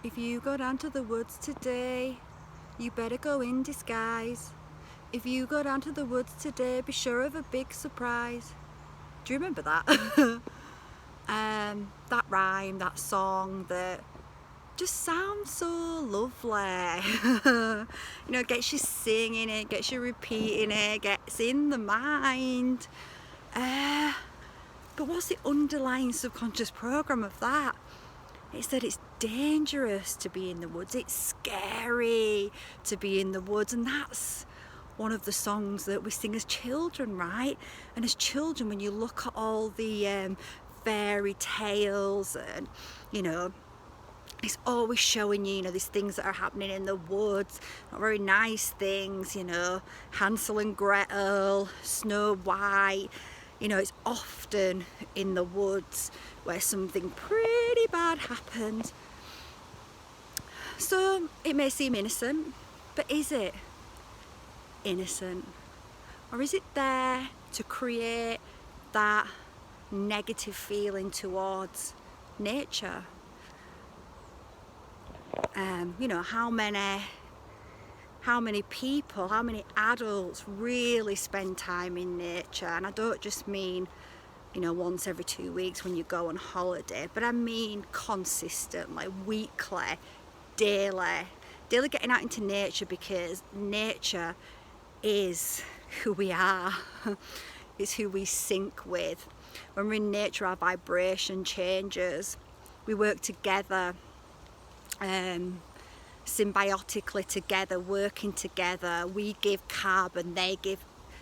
If you go down to the woods today, you better go in disguise. If you go down to the woods today, be sure of a big surprise. Do you remember that? That rhyme, that song that just sounds so lovely. You know, gets you singing it, gets you repeating it, gets in the mind. But what's the underlying subconscious program of that? It's that it's dangerous to be in the woods. It's scary to be in the woods, and that's one of the songs that we sing as children, right? And as children, when you look at all the fairy tales, and you know, it's always showing you, these things that are happening in the woods, not very nice things, Hansel and Gretel, Snow White. It's often in the woods where something pretty bad happens. So it may seem innocent, but is it innocent? Or is it there to create that negative feeling towards nature? How many people, how many adults really spend time in nature? And I don't just mean, once every 2 weeks when you go on holiday, but I mean consistently, weekly, daily getting out into nature, because nature is who we are. It's who we sync with. When we're in nature, our vibration changes. We work together, symbiotically together, working together. We give carbon,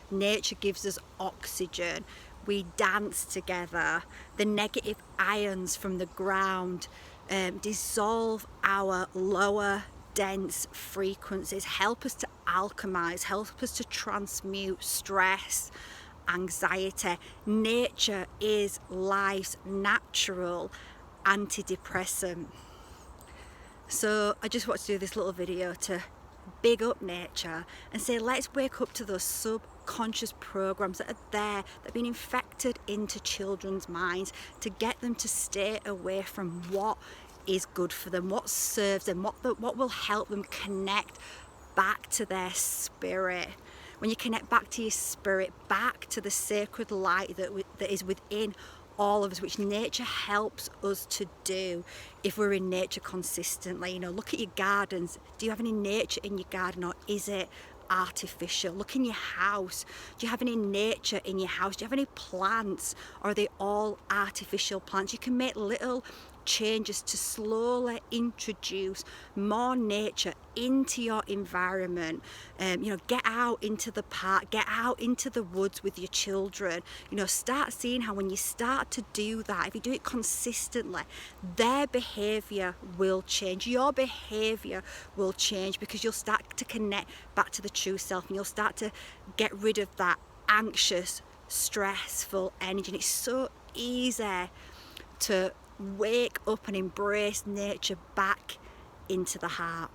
nature gives us oxygen. We dance together. The negative ions from the ground dissolve our lower dense frequencies, help us to alchemize, help us to transmute stress, anxiety. Nature is life's natural antidepressant. So I just want to do this little video to big up nature and say, let's wake up to those subconscious programs that are there, that have been infected into children's minds, to get them to stay away from what is good for them, what serves them, what will help them connect back to their spirit. When you connect back to your spirit, back to the sacred light that is within all of us, which nature helps us to do if we're in nature consistently. Look at your gardens. Do you have any nature in your garden, or is it artificial? Look in your house. Do you have any nature in your house? Do you have any plants, or are they all artificial plants? You can make little changes to slowly introduce more nature into your environment. Get out into the park, get out into the woods with your children. Start seeing how when you start to do that, if you do it consistently, their behavior will change, your behavior will change, because you'll start to connect back to the true self, and you'll start to get rid of that anxious, stressful energy. And it's so easy to wake up and embrace nature back into the heart.